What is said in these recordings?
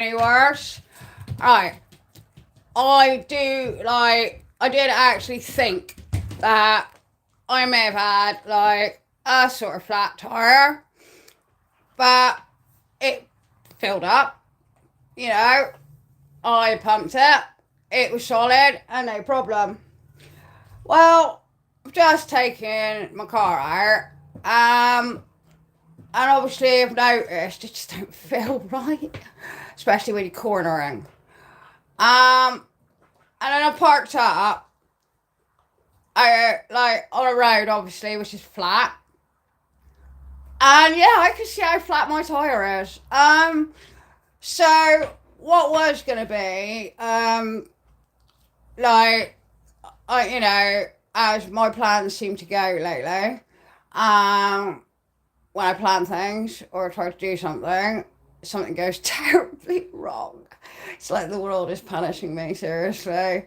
any worse. Right. I did actually think that I may have had like a sort of flat tire, but it filled up, you know. I pumped it, it was solid and no problem. Well, I've just taken my car out, and obviously I've noticed it just don't feel right, especially when you're cornering. Um, and then I parked up, like on a road, obviously, which is flat. And yeah, I could see how flat my tire is. So what was gonna be, like, as my plans seem to go lately, um, when I plan things or try to do something, something goes terribly wrong. It's like the world is punishing me, seriously.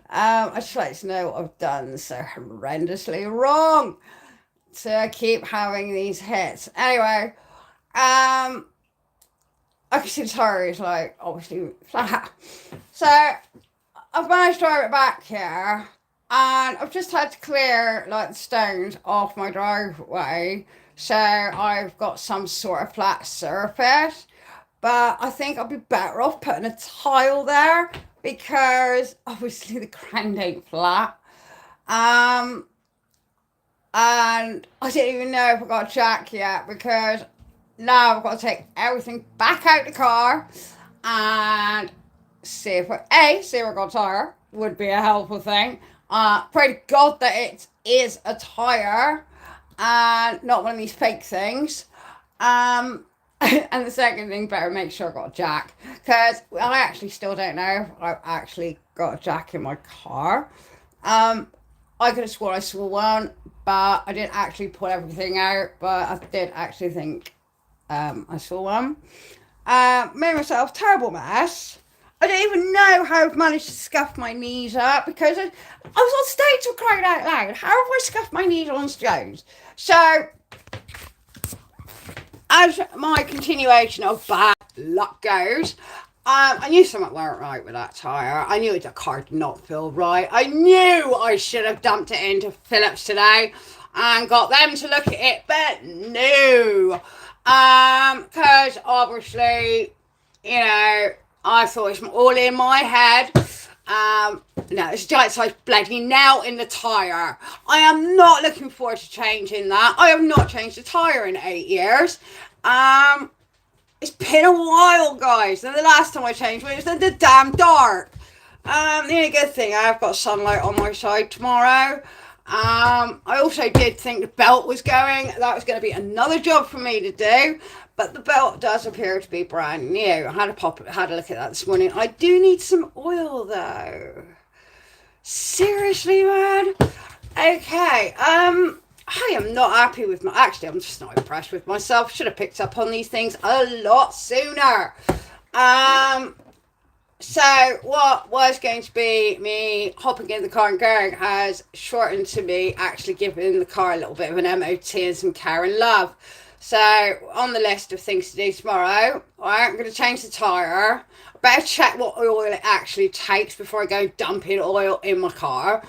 I just like to know what I've done so horrendously wrong to keep having these hits. Anyway, I can see the tire is like obviously flat. So I've managed to drive it back here, and I've just had to clear like the stones off my driveway, so I've got some sort of flat surface. But I think I'll be better off putting a tile there because obviously the ground ain't flat. Um, and I didn't even know if I got a jack yet because now I've got to take everything back out the car and see if I got a tire would be a helpful thing. Pray to God that it is a tire and not one of these fake things. Um, and the second thing, better make sure I got a jack because I actually still don't know if I've actually got a jack in my car. Um, I could have sworn I saw one, but I didn't actually pull everything out. But I did actually think I saw one. Made myself a terrible mess. I don't even know how I've managed to scuff my knees up because I was on stage to crying out loud. How have I scuffed my knees on stage? So, as my continuation of bad luck goes, I knew something weren't right with that tyre. I knew the car did not feel right. I knew I should have dumped it into Phillips today and got them to look at it, but no. Because obviously, I thought it's all in my head. No, it's a giant size bloody nail in the tyre. I am not looking forward to changing that. I have not changed a tyre in 8 years. It's been a while, guys. And the last time I changed it was in the damn dark. The only good thing, I've got sunlight on my side tomorrow. I also did think the belt was going. That was going to be another job for me to do. But the belt does appear to be brand new. I had a look at that this morning. I do need some oil though. Seriously, man. Okay. I am not happy with actually, I'm just not impressed with myself. Should have picked up on these things a lot sooner. So what was going to be me hopping in the car and going has shortened to me actually giving the car a little bit of an MOT and some care and love. So on the list of things to do tomorrow, I'm going to change the tyre. I better check what oil it actually takes before I go dumping oil in my car.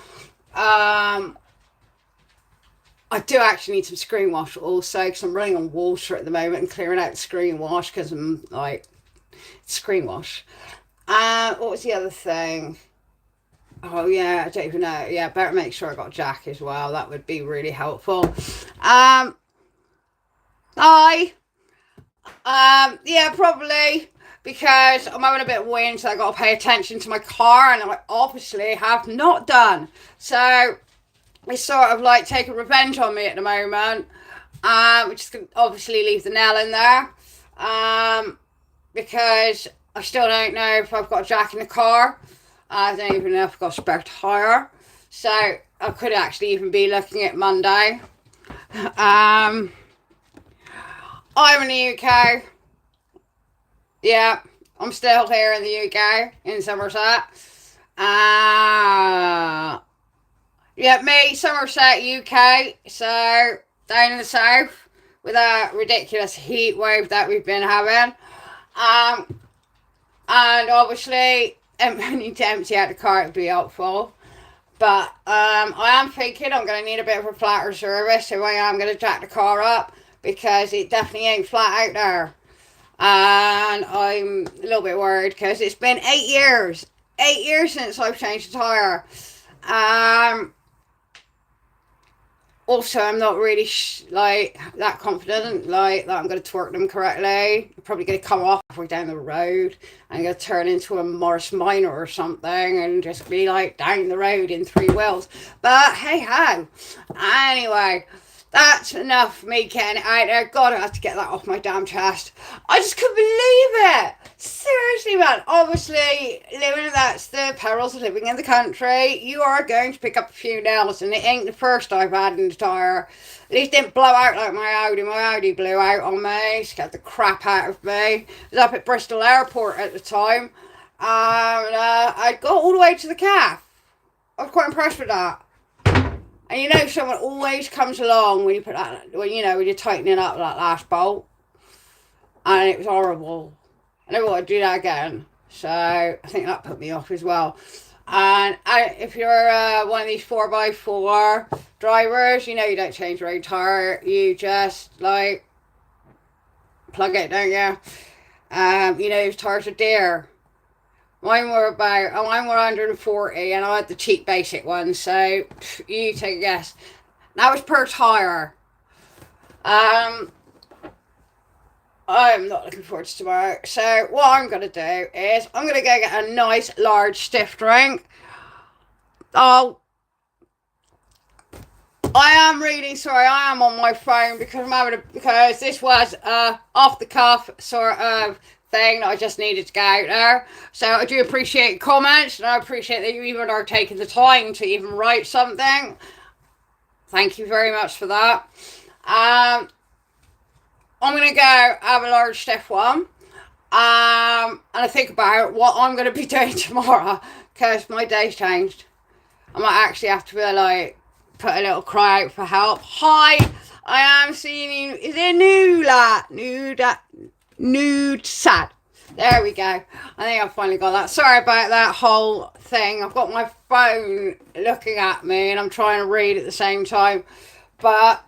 I do actually need some screen wash also because I'm running on water at the moment and clearing out the screen wash because I'm like, screen wash. What was the other thing? Oh yeah, I don't even know. Yeah, better make sure I got Jack as well. That would be really helpful. Yeah, probably because I'm having a bit of wind, so I got to pay attention to my car, and I obviously have not done. So it's sort of like taking revenge on me at the moment. Which is gonna obviously leave the nail in there. Because I still don't know if I've got a jack in the car. I don't even know if I've got a spare tyre. So I could actually even be looking at Monday. I'm in the UK. Yeah, I'm still here in the UK, in Somerset. Yeah, me, Somerset, UK. So, down in the south, with that ridiculous heat wave that we've been having. And obviously, I need to empty out the car, it would be helpful. But I am thinking I'm going to need a bit of a flatter service, so I am going to jack the car up because it definitely ain't flat out there. And I'm a little bit worried because it's been 8 years. 8 years since I've changed the tyre. Um, Also, I'm not really like that confident, like that I'm going to torque them correctly. I'm probably going to come off halfway down the road and going to turn into a Morris Minor or something and just be like down the road in three wheels. But hey ho. Anyway, that's enough for me getting it out there. God, I have to get that off my damn chest. I just couldn't believe it. Seriously, man. Obviously, that's the perils of living in the country. You are going to pick up a few nails, and it ain't the first I've had in the tyre. At least it didn't blow out like my Audi. My Audi blew out on me. Scared the crap out of me. I was up at Bristol Airport at the time. I got all the way to the calf. I was quite impressed with that. And you know, someone always comes along when you put that, when you're tightening up that last bolt. And it was horrible. I never want to do that again. So I think that put me off as well. And if you're one of these 4x4 drivers, you don't change your own tyre. You just like plug it, don't you? Those tyres are dear. Mine were 140 and I had the cheap basic one, so you take a guess. That was per tyre. I'm not looking forward to tomorrow. So what I'm going to do is I'm going to go get a nice large stiff drink. Oh, I am on my phone because this was off the cuff sort of thing that I just needed to get out there. So I do appreciate comments, and I appreciate that you even are taking the time to even write something. Thank you very much for that. I'm going to go have a large stiff one. And I think about what I'm going to be doing tomorrow because my day's changed. I might actually have to be like, put a little cry out for help. Hi, I am seeing you. Is it nude sad? There we go. I think I've finally got that. Sorry about that whole thing. I've got my phone looking at me and I'm trying to read at the same time. But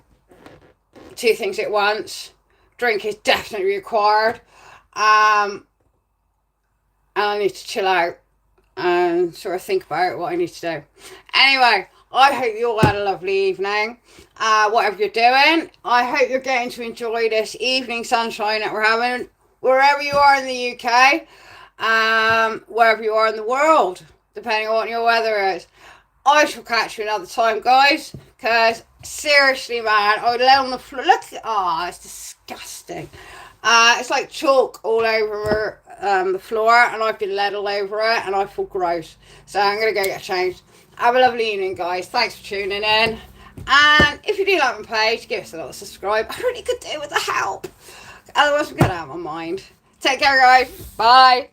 two things at once. Drink is definitely required. And I need to chill out and sort of think about what I need to do. Anyway, I hope you all had a lovely evening. Whatever you're doing, I hope you're getting to enjoy this evening sunshine that we're having wherever you are in the UK, wherever you are in the world, depending on what your weather is. I shall catch you another time, guys, because seriously, man, I lay on the floor. Look, it's disgusting. It's like chalk all over the floor, and I've been led all over it, and I feel gross. So I'm going to go get changed. Have a lovely evening, guys. Thanks for tuning in. And if you do like my page, give us a little subscribe. I really could do with the help. Otherwise, I'm going to have my mind. Take care, guys. Bye.